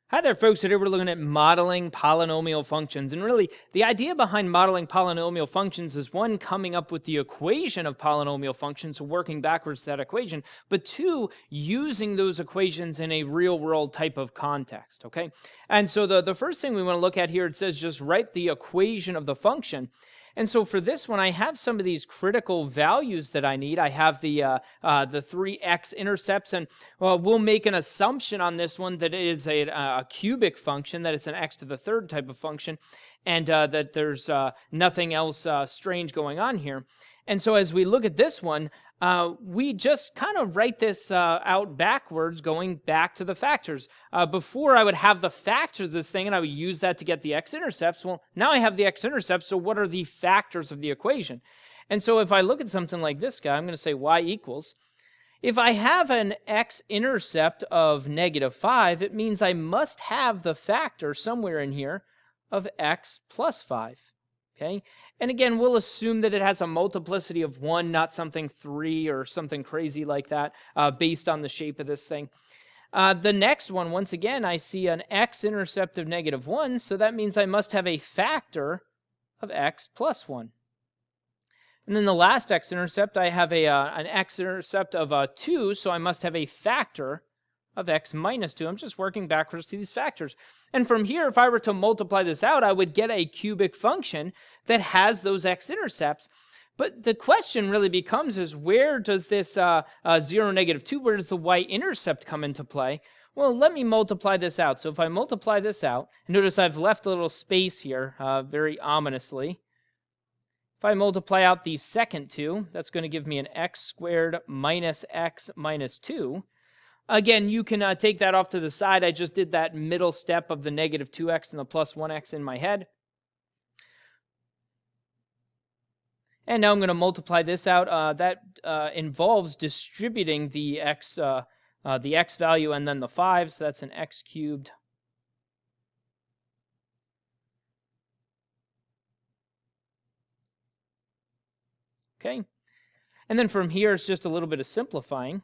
Hi there, folks. Today we're looking at modeling polynomial functions. And really, the idea behind modeling polynomial functions is one, coming up with the equation of polynomial functions, so working backwards to that equation, but two, using those equations in a real-world type of context, okay? And so the first thing we want to look at here, it says just write the equation of the function. And so for this one, I have some of these critical values that I need. I have the three X-intercepts, and we'll make an assumption on this one that it is a cubic function, that it's an x to the third type of function, and that there's nothing else strange going on here. And so as we look at this one, we just kind of write this out backwards, going back to the factors. Before I would have the factors of this thing, and I would use that to get the x-intercepts. Well, now I have the x-intercepts, so what are the factors of the equation? And so if I look at something like this guy, I'm going to say y equals. If I have an x-intercept of -5, it means I must have the factor somewhere in here of x plus 5. Okay? And again, we'll assume that it has a multiplicity of 1, not something 3 or something crazy like that, based on the shape of this thing. The next one, once again, I see an x-intercept of -1, so that means I must have a factor of x plus 1. And then the last x-intercept, I have an x-intercept of 2, so I must have a factor of x minus 2. I'm just working backwards to these factors. And from here, if I were to multiply this out, I would get a cubic function that has those x-intercepts. But the question really becomes is, where does this 0, -2, where does the y-intercept come into play? Well, let me multiply this out. So if I multiply this out, notice I've left a little space here, very ominously. If I multiply out the second two, that's going to give me an x squared minus x minus 2. Again, you can take that off to the side. I just did that middle step of the -2x and the plus 1x in my head. And now I'm going to multiply this out. That involves distributing the x value and then the 5. So that's an x cubed. Okay. And then from here, it's just a little bit of simplifying.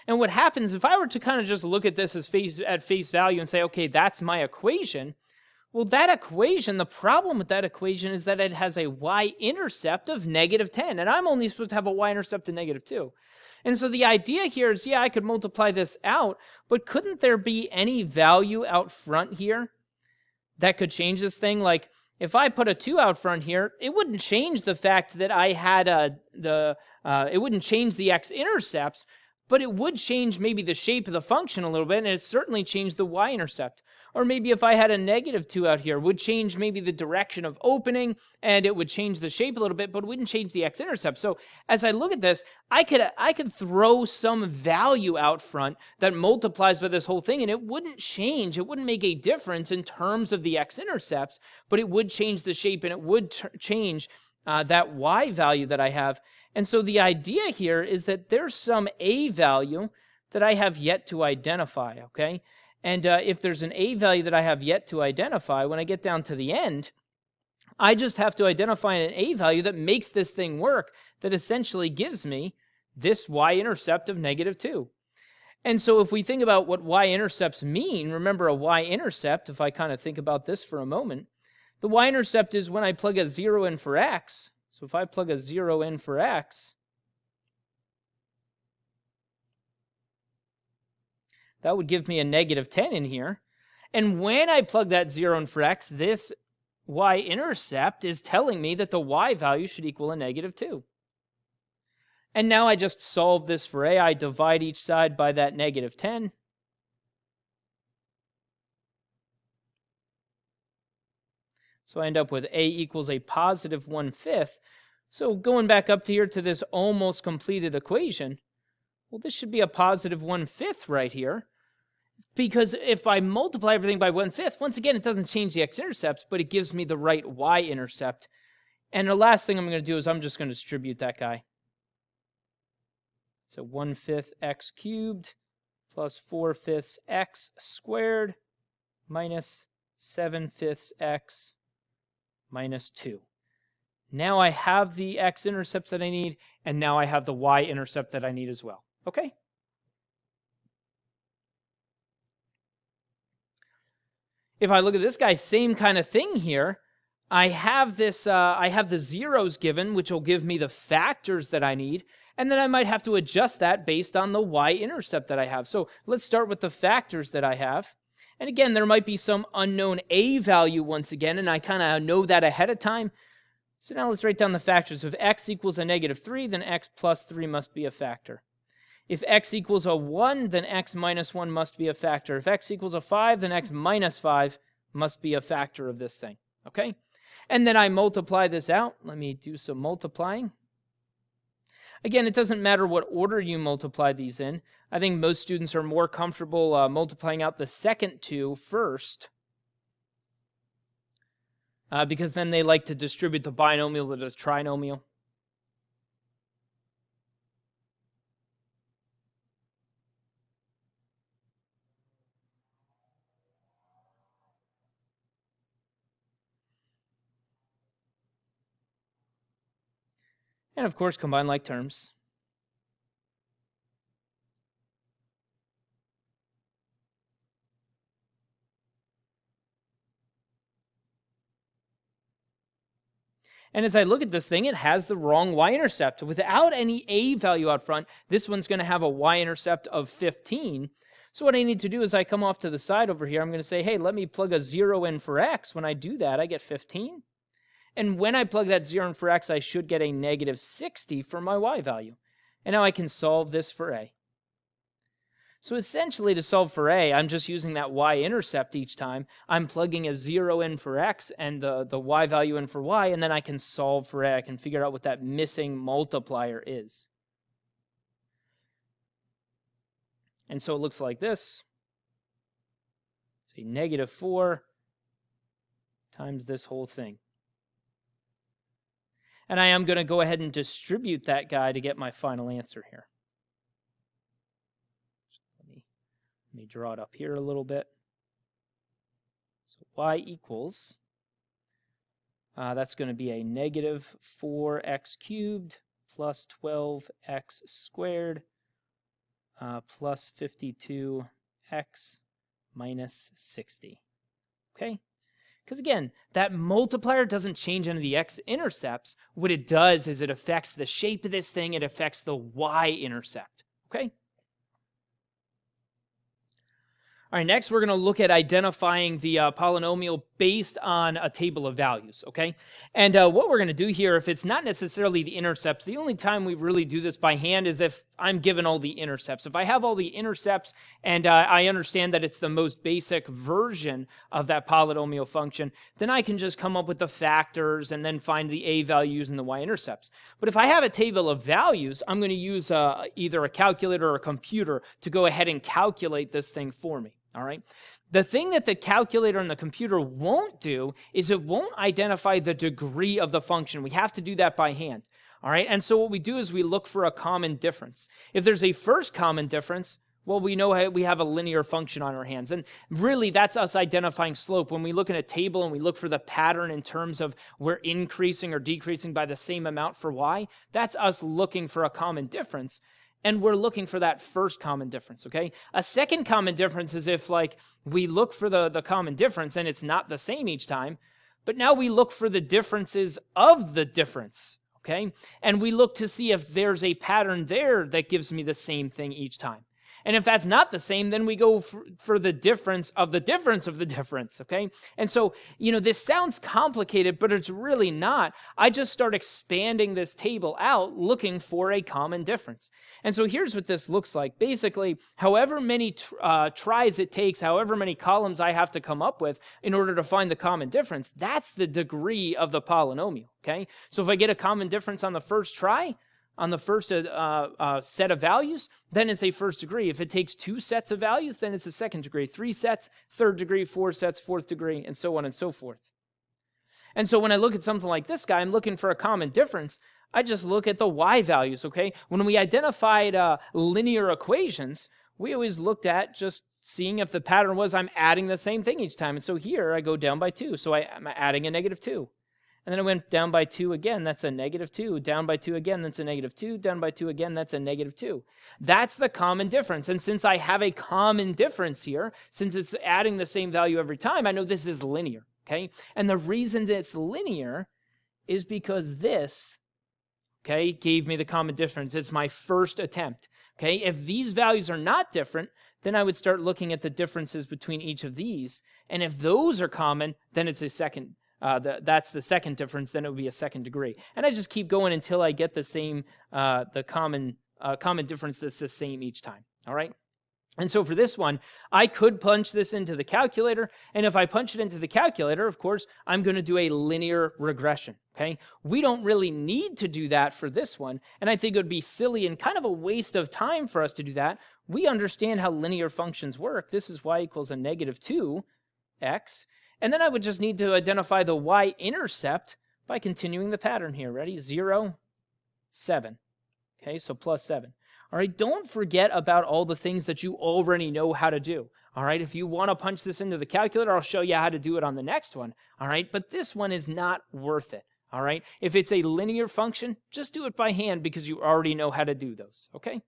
And what happens, if I were to kind of just look at this as at face value and say, okay, that's my equation, well, that equation, the problem with that equation is that it has a y-intercept of -10, and I'm only supposed to have a y-intercept of -2. And so the idea here is, yeah, I could multiply this out, but couldn't there be any value out front here that could change this thing? Like, if I put a 2 out front here, it wouldn't change the fact that I had it wouldn't change the x-intercepts, but it would change maybe the shape of the function a little bit, and it certainly changed the y-intercept. Or maybe if I had a -2 out here, it would change maybe the direction of opening, and it would change the shape a little bit, but it wouldn't change the x-intercept. So as I look at this, I could throw some value out front that multiplies by this whole thing, and it wouldn't change. It wouldn't make a difference in terms of the x-intercepts, but it would change the shape, and it would change that y value that I have. And so the idea here is that there's some a value that I have yet to identify, okay? And if there's an a value that I have yet to identify, when I get down to the end, I just have to identify an a value that makes this thing work, that essentially gives me this y-intercept of -2. And so if we think about what y-intercepts mean, remember a y-intercept, if I kind of think about this for a moment, the y-intercept is when I plug a 0 in for x. So if I plug a 0 in for x, that would give me a -10 in here. And when I plug that 0 in for x, this y-intercept is telling me that the y value should equal a -2. And now I just solve this for a. I divide each side by that -10. So I end up with a equals a positive 1/5. So going back up to here to this almost completed equation, well, this should be a positive 1/5 right here. Because if I multiply everything by 1/5, once again, it doesn't change the x-intercepts, but it gives me the right y-intercept. And the last thing I'm going to do is I'm just going to distribute that guy. So 1/5 x cubed plus 4/5 x squared minus 7/5 x minus 2. Now I have the x-intercepts that I need, and now I have the y-intercept that I need as well. Okay? If I look at this guy, same kind of thing here. I have this. I have the zeros given, which will give me the factors that I need, and then I might have to adjust that based on the y-intercept that I have. So let's start with the factors that I have. And again, there might be some unknown a value once again, and I kind of know that ahead of time. So now let's write down the factors. If x equals a -3, then x plus 3 must be a factor. If x equals a 1, then x minus 1 must be a factor. If x equals a 5, then x minus 5 must be a factor of this thing. Okay? And then I multiply this out. Let me do some multiplying. Again, it doesn't matter what order you multiply these in. I think most students are more comfortable multiplying out the second two first, because then they like to distribute the binomial to the trinomial. And of course, combine like terms. And as I look at this thing, it has the wrong y-intercept. Without any a value out front, this one's going to have a y-intercept of 15. So what I need to do is I come off to the side over here. I'm going to say, hey, let me plug a 0 in for x. When I do that, I get 15. And when I plug that 0 in for x, I should get a -60 for my y value. And now I can solve this for a. So essentially, to solve for a, I'm just using that y-intercept each time. I'm plugging a 0 in for x and the y value in for y, and then I can solve for a. I can figure out what that missing multiplier is. And so it looks like this. It's a -4 times this whole thing. And I am going to go ahead and distribute that guy to get my final answer here. Let me draw it up here a little bit. So y equals, that's going to be a -4x cubed plus 12x squared plus 52x minus 60. Okay? Because again, that multiplier doesn't change any of the x-intercepts. What it does is it affects the shape of this thing. It affects the y-intercept. Okay? All right, next we're going to look at identifying the polynomial based on a table of values, okay? And what we're going to do here, if it's not necessarily the intercepts, the only time we really do this by hand is if I'm given all the intercepts. If I have all the intercepts and I understand that it's the most basic version of that polynomial function, then I can just come up with the factors and then find the a values and the y-intercepts. But if I have a table of values, I'm going to use either a calculator or a computer to go ahead and calculate this thing for me. All right. The thing that the calculator and the computer won't do is it won't identify the degree of the function. We have to do that by hand. All right. And so what we do is we look for a common difference. If there's a first common difference, well, we know we have a linear function on our hands. And really, that's us identifying slope. When we look in a table and we look for the pattern in terms of we're increasing or decreasing by the same amount for y, that's us looking for a common difference. And we're looking for that first common difference, okay? A second common difference is if, like, we look for the common difference and it's not the same each time, but now we look for the differences of the difference, okay? And we look to see if there's a pattern there that gives me the same thing each time. And if that's not the same, then we go for the difference of the difference of the difference, okay? And so, this sounds complicated, but it's really not. I just start expanding this table out looking for a common difference. And so here's what this looks like. Basically, however many tries it takes, however many columns I have to come up with in order to find the common difference, that's the degree of the polynomial, okay? So if I get a common difference on the first try, on the first set of values, then it's a first degree. If it takes 2 sets of values, then it's a second degree. 3 sets, third degree, 4 sets, fourth degree, and so on and so forth. And so when I look at something like this guy, I'm looking for a common difference. I just look at the y values, okay? When we identified linear equations, we always looked at just seeing if the pattern was I'm adding the same thing each time. And so here I go down by 2. So I'm adding a -2. And then I went down by 2 again, that's a -2. Down by 2 again, that's a -2. Down by 2 again, that's a -2. That's the common difference. And since I have a common difference here, since it's adding the same value every time, I know this is linear, okay? And the reason that it's linear is because this, okay, gave me the common difference. It's my first attempt, okay? If these values are not different, then I would start looking at the differences between each of these. And if those are common, then it's a second, that's the second difference, then it would be a second degree. And I just keep going until I get the same, the common difference that's the same each time, all right? And so for this one, I could punch this into the calculator, and if I punch it into the calculator, of course, I'm going to do a linear regression, okay? We don't really need to do that for this one, and I think it would be silly and kind of a waste of time for us to do that. We understand how linear functions work. This is y equals a -2x, and then I would just need to identify the y-intercept by continuing the pattern here. Ready? 0, 7. Okay, so plus 7. All right, don't forget about all the things that you already know how to do. All right, if you want to punch this into the calculator, I'll show you how to do it on the next one. All right, but this one is not worth it. All right, if it's a linear function, just do it by hand because you already know how to do those. Okay.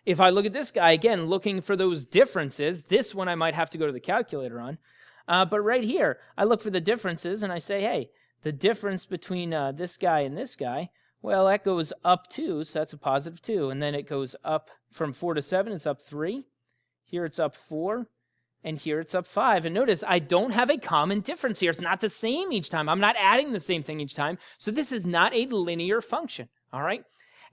If I look at this guy, again, looking for those differences, this one I might have to go to the calculator on. But right here, I look for the differences and I say, hey, the difference between this guy and this guy, well, that goes up 2, so that's a positive 2. And then it goes up from 4 to 7, it's up 3. Here it's up 4. And here it's up 5. And notice, I don't have a common difference here. It's not the same each time. I'm not adding the same thing each time. So this is not a linear function, all right?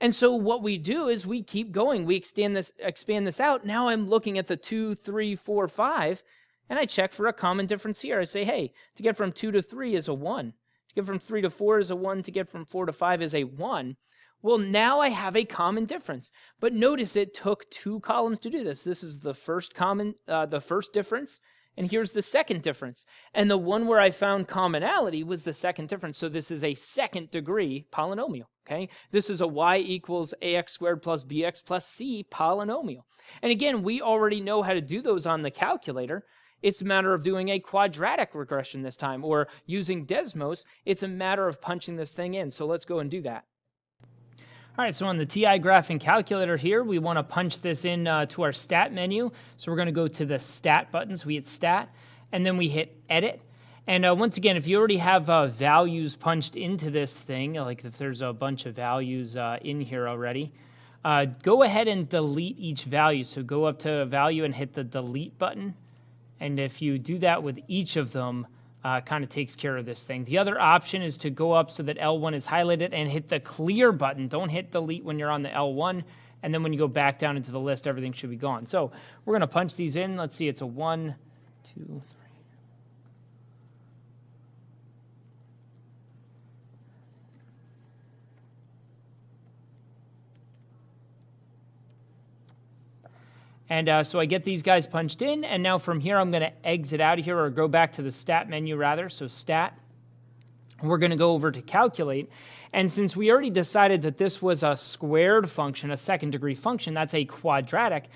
And so what we do is we keep going. We expand this out. Now I'm looking at the 2, 3, 4, 5, and I check for a common difference here. I say, hey, to get from 2 to 3 is a 1. To get from 3 to 4 is a 1. To get from 4 to 5 is a 1. Well, now I have a common difference. But notice it took 2 columns to do this. This is the first difference, and here's the second difference. And the one where I found commonality was the second difference. So this is a second degree polynomial, okay? This is a y equals ax squared plus bx plus c polynomial. And again, we already know how to do those on the calculator. It's a matter of doing a quadratic regression this time, or using Desmos. It's a matter of punching this thing in. So let's go and do that. All right, so on the TI graphing calculator here, we want to punch this in to our stat menu. So we're going to go to the stat button. So we hit stat, and then we hit edit. And once again, if you already have values punched into this thing, like if there's a bunch of values in here already, go ahead and delete each value. So go up to a value and hit the delete button. And if you do that with each of them, kind of takes care of this thing. The other option is to go up so that L1 is highlighted and hit the clear button. Don't hit delete when you're on the L1. And then when you go back down into the list, everything should be gone. So we're going to punch these in. Let's see, it's a 1, 2, 3. And so I get these guys punched in, and now from here I'm going to exit out of here, or go back to the stat menu rather. So stat, we're going to go over to calculate. And since we already decided that this was a squared function, a second degree function, that's a quadratic.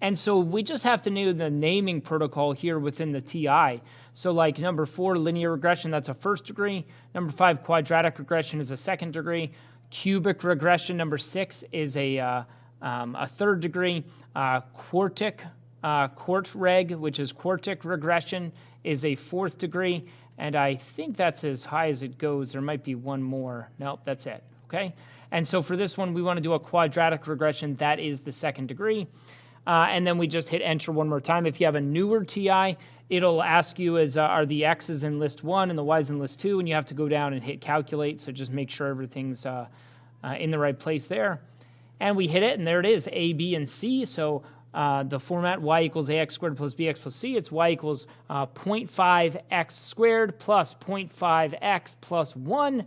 And so we just have to know the naming protocol here within the TI. So like number 4, linear regression, that's a first degree. Number 5, quadratic regression is a second degree. Cubic regression, number 6, is a third degree. Quartic reg, which is quartic regression, is a fourth degree. And I think that's as high as it goes. There might be one more. Nope, that's it. Okay. And so for this one, we want to do a quadratic regression. That is the second degree. And then we just hit enter one more time. If you have a newer TI, it'll ask you are the X's in list 1 and the Y's in list 2, and you have to go down and hit calculate. So just make sure everything's in the right place there. And we hit it, and there it is, A, B, and C. So the format y equals ax squared plus bx plus c, it's y equals 0.5x squared plus 0.5x plus 1.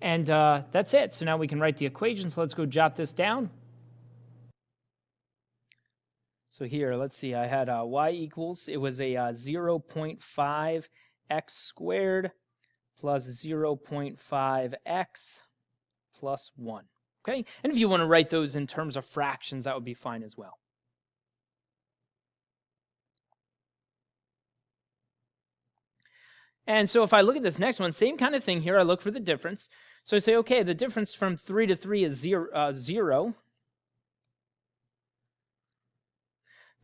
And that's it. So now we can write the equation. So let's go jot this down. So here, let's see, I had y equals, it was a 0.5x squared plus 0.5x plus 1. Okay? And if you want to write those in terms of fractions, that would be fine as well. And so if I look at this next one, same kind of thing here. I look for the difference. So I say, okay, the difference from 3 to 3 is 0.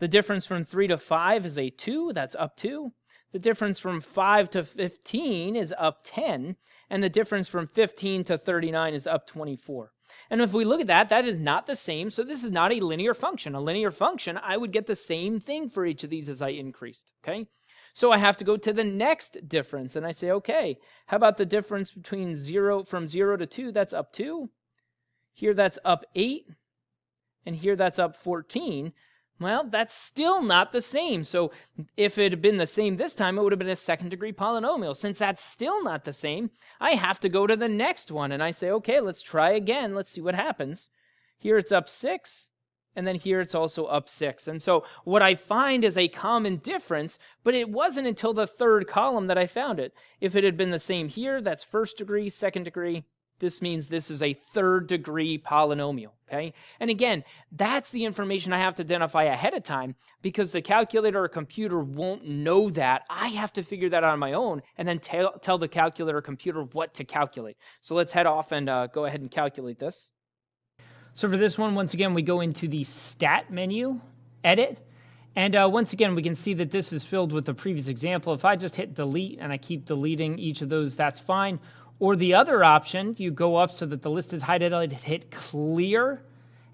The difference from 3 to 5 is a 2. That's up 2. The difference from 5 to 15 is up 10. And the difference from 15 to 39 is up 24. And if we look at that, that is not the same. So this is not a linear function. A linear function, I would get the same thing for each of these as I increased. Okay? So I have to go to the next difference. And I say, okay, how about the difference between from 0 to 2? That's up 2. Here that's up 8. And here that's up 14. Well, that's still not the same. So if it had been the same this time, it would have been a second-degree polynomial. Since that's still not the same, I have to go to the next one. And I say, okay, let's try again. Let's see what happens. Here it's up 6. And then here it's also up 6. And so what I find is a common difference, but it wasn't until the third column that I found it. If it had been the same here, that's first degree, second degree. This means this is a third-degree polynomial, okay? And again, that's the information I have to identify ahead of time because the calculator or computer won't know that. I have to figure that out on my own and then tell the calculator or computer what to calculate. So let's head off and go ahead and calculate this. So for this one, once again, we go into the Stat menu, Edit, and once again, we can see that this is filled with the previous example. If I just hit Delete and I keep deleting each of those, that's fine. Or the other option, you go up so that the list is highlighted, hit Clear,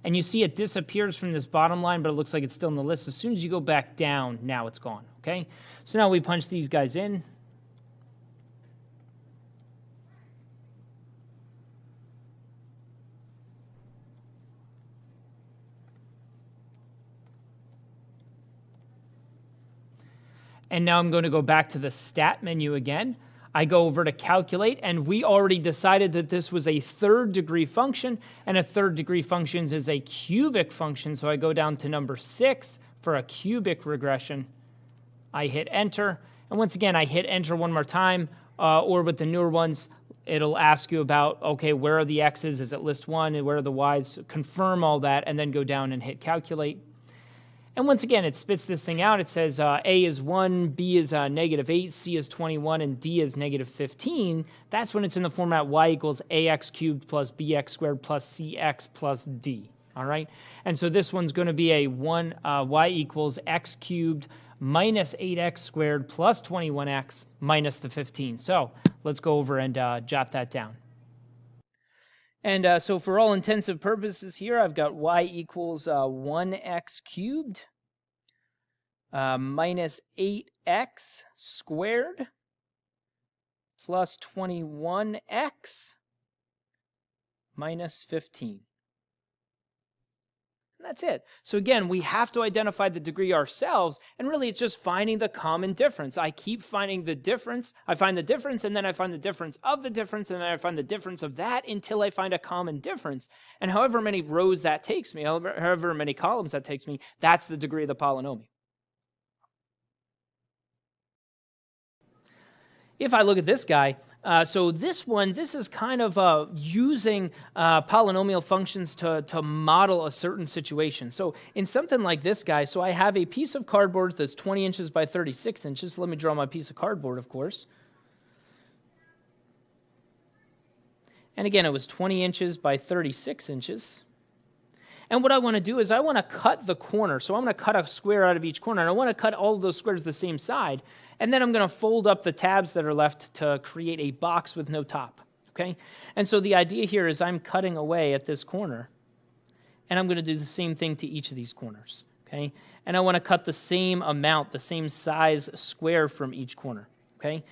and you see it disappears from this bottom line, but it looks like it's still in the list. As soon as you go back down, now it's gone, okay? So now we punch these guys in. And now I'm going to go back to the Stat menu again. I go over to Calculate, and we already decided that this was a third-degree function, and a third-degree function is a cubic function, so I go down to number 6 for a cubic regression. I hit Enter, and once again, I hit Enter one more time, or with the newer ones, it'll ask you about, okay, where are the X's? Is it list 1? And where are the Y's? Confirm all that, and then go down and hit Calculate. And once again, it spits this thing out. It says A is 1, B is -8, C is 21, and D is -15. That's when it's in the format y equals ax cubed plus bx squared plus cx plus d. All right? And so this one's going to be a y equals x cubed minus 8x squared plus 21x minus the 15. So let's go over and jot that down. And so for all intensive purposes here, I've got y equals 1x cubed minus 8x squared plus 21x minus 15. And that's it. So again, we have to identify the degree ourselves, and really it's just finding the common difference. I keep finding the difference. I find the difference, and then I find the difference of the difference, and then I find the difference of that until I find a common difference. And however many rows that takes me, however many columns that takes me, that's the degree of the polynomial. If I look at this guy, so this is kind of using polynomial functions to model a certain situation. So in something like this guy, so I have a piece of cardboard that's 20 inches by 36 inches. Let me draw my piece of cardboard, of course. And again, it was 20 inches by 36 inches. And what I want to do is I want to cut the corner. So I'm going to cut a square out of each corner. And I want to cut all of those squares the same side. And then I'm going to fold up the tabs that are left to create a box with no top. Okay? And so the idea here is I'm cutting away at this corner. And I'm going to do the same thing to each of these corners. Okay? And I want to cut the same amount, the same size square from each corner. Okay?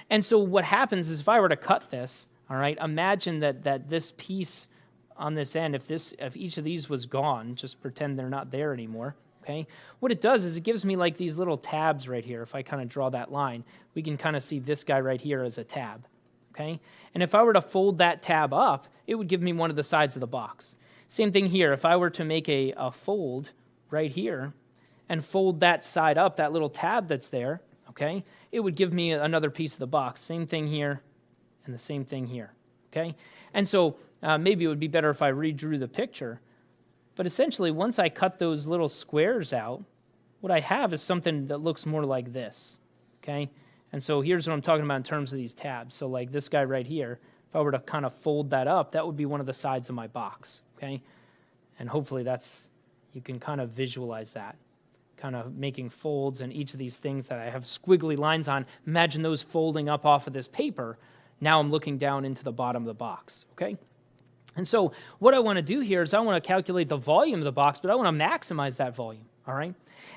And so what happens is if I were to cut this, all right, imagine that this piece on this end, if each of these was gone, just pretend they're not there anymore, okay? What it does is it gives me like these little tabs right here. If I kind of draw that line, we can kind of see this guy right here as a tab, okay? And if I were to fold that tab up, it would give me one of the sides of the box. Same thing here. If I were to make a fold right here and fold that side up, that little tab that's there, okay, it would give me another piece of the box. Same thing here and the same thing here, okay? And so maybe it would be better if I redrew the picture. But essentially, once I cut those little squares out, what I have is something that looks more like this, okay? And so here's what I'm talking about in terms of these tabs. So like this guy right here, if I were to kind of fold that up, that would be one of the sides of my box, okay? And hopefully you can kind of visualize that, kind of making folds and each of these things that I have squiggly lines on. Imagine those folding up off of this paper. Now I'm looking down into the bottom of the box, okay? And so what I want to do here is I want to calculate the volume of the box, but I want to maximize that volume, all right?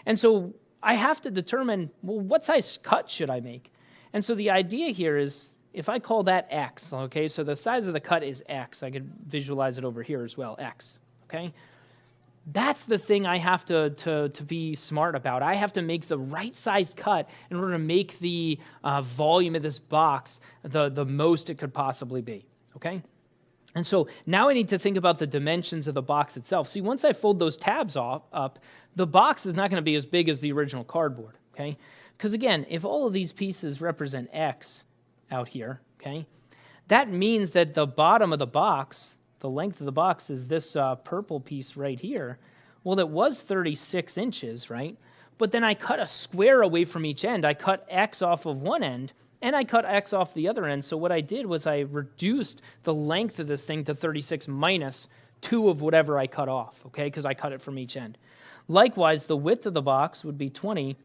And so I have to determine, well, what size cut should I make? And so the idea here is, if I call that X, okay, so the size of the cut is X. I could visualize it over here as well, X, okay? That's the thing I have to be smart about. I have to make the right size cut in order to make the volume of this box the most it could possibly be, okay? And so now I need to think about the dimensions of the box itself. See, once I fold those tabs up, the box is not going to be as big as the original cardboard, okay? Because again, if all of these pieces represent X out here, okay, that means that the bottom of the box, the length of the box is this purple piece right here. Well, it was 36 inches, right? But then I cut a square away from each end. I cut X off of one end, and I cut X off the other end. So what I did was I reduced the length of this thing to 36 minus 2 of whatever I cut off, okay, because I cut it from each end. Likewise, the width of the box would be 20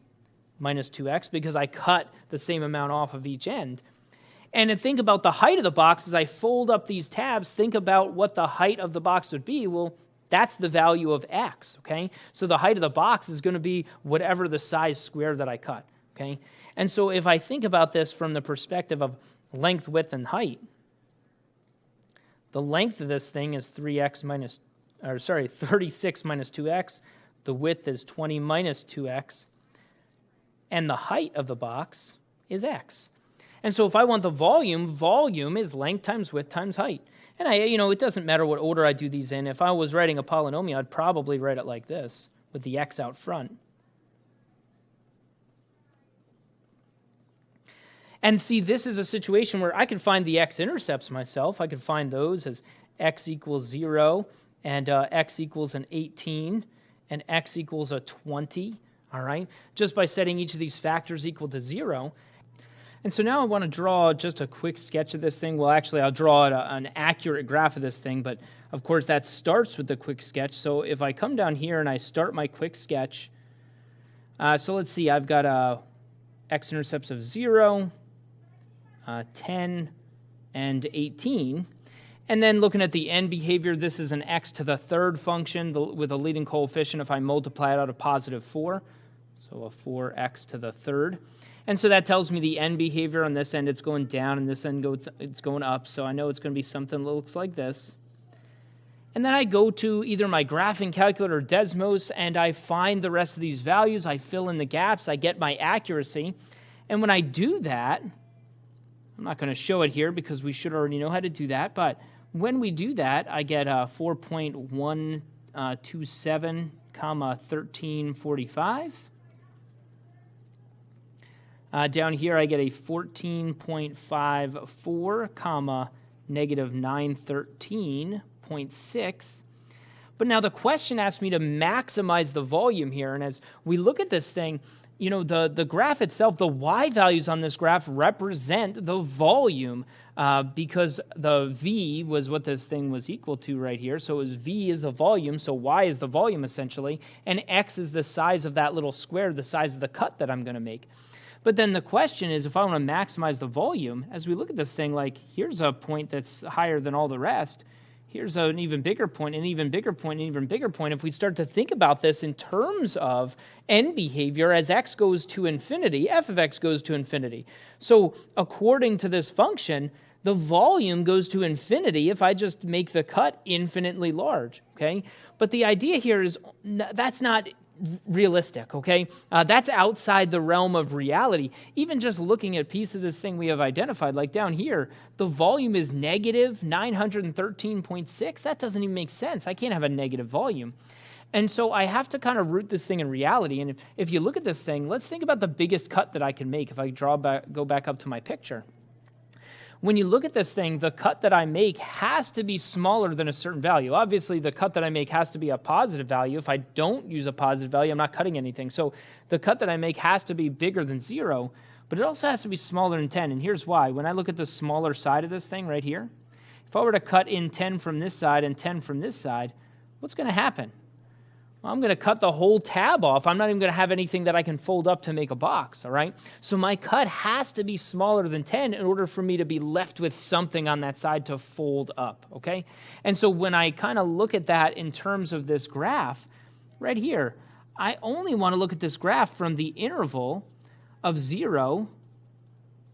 minus 2x because I cut the same amount off of each end. And to think about the height of the box, as I fold up these tabs, think about what the height of the box would be. Well, that's the value of x, okay? So the height of the box is going to be whatever the size square that I cut, okay? And so if I think about this from the perspective of length, width, and height, the length of this thing is 36 minus 2x. The width is 20 minus 2x. And the height of the box is x. And so if I want the volume is length times width times height. And it doesn't matter what order I do these in. If I was writing a polynomial, I'd probably write it like this, with the x out front. And see, this is a situation where I can find the x-intercepts myself. I can find those as x equals 0, and x equals an 18, and x equals a 20, all right? Just by setting each of these factors equal to 0. And so now I want to draw just a quick sketch of this thing. Well, actually, I'll draw an accurate graph of this thing, but of course that starts with the quick sketch. So if I come down here and I start my quick sketch, so let's see, I've got x-intercepts of 0, 10, and 18. And then looking at the end behavior, this is an x to the third function with a leading coefficient if I multiply it out of positive 4. So a 4x to the third. And so that tells me the end behavior on this end, it's going down, and this end it's going up. So I know it's going to be something that looks like this. And then I go to either my graphing calculator or Desmos, and I find the rest of these values. I fill in the gaps. I get my accuracy. And when I do that, I'm not going to show it here because we should already know how to do that. But when we do that, I get 4.127, 1345. Down here, I get a 14.54, negative 913.6. But now the question asks me to maximize the volume here. And as we look at this thing, the graph itself, the y values on this graph represent the volume because the v was what this thing was equal to right here. So v is the volume, so y is the volume essentially, and x is the size of that little square, the size of the cut that I'm going to make. But then the question is, if I want to maximize the volume, as we look at this thing, like here's a point that's higher than all the rest. Here's an even bigger point, an even bigger point, an even bigger point. If we start to think about this in terms of end behavior as x goes to infinity, f of x goes to infinity. So according to this function, the volume goes to infinity if I just make the cut infinitely large, okay? But the idea here is that's not realistic, okay? That's outside the realm of reality. Even just looking at a piece of this thing we have identified, like down here, the volume is negative 913.6. That doesn't even make sense. I can't have a negative volume. And so I have to kind of root this thing in reality. And if you look at this thing, let's think about the biggest cut that I can make if I go back up to my picture. When you look at this thing, the cut that I make has to be smaller than a certain value. Obviously, the cut that I make has to be a positive value. If I don't use a positive value, I'm not cutting anything. So the cut that I make has to be bigger than 0. but it also has to be smaller than 10. And here's why. When I look at the smaller side of this thing right here, if I were to cut in 10 from this side and 10 from this side, what's going to happen? Well, I'm going to cut the whole tab off. I'm not even going to have anything that I can fold up to make a box, all right? So my cut has to be smaller than 10 in order for me to be left with something on that side to fold up, okay? And so when I kind of look at that in terms of this graph, right here, I only want to look at this graph from the interval of 0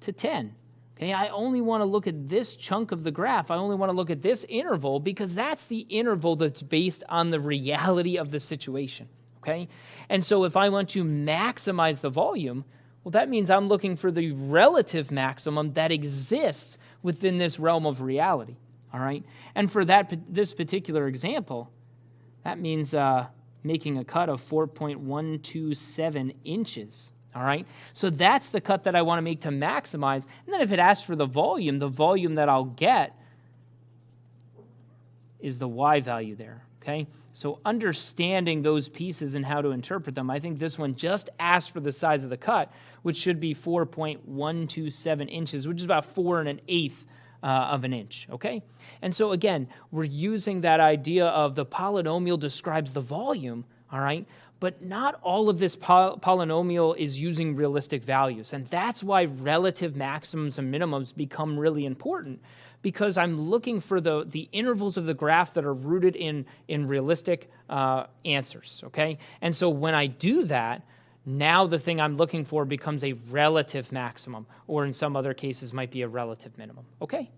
to 10. Okay, I only want to look at this chunk of the graph. I only want to look at this interval because that's the interval that's based on the reality of the situation. Okay, and so if I want to maximize the volume, well, that means I'm looking for the relative maximum that exists within this realm of reality. All right, and for this particular example, that means making a cut of 4.127 inches. All right, so that's the cut that I want to make to maximize. And then if it asks for the volume that I'll get is the y value there, okay? So understanding those pieces and how to interpret them, I think this one just asks for the size of the cut, which should be 4.127 inches, which is about 4 1/8 of an inch, okay? And so again, we're using that idea of the polynomial describes the volume, all right? But not all of this polynomial is using realistic values. And that's why relative maximums and minimums become really important, because I'm looking for the intervals of the graph that are rooted in realistic answers, okay? And so when I do that, now the thing I'm looking for becomes a relative maximum, or in some other cases might be a relative minimum, okay?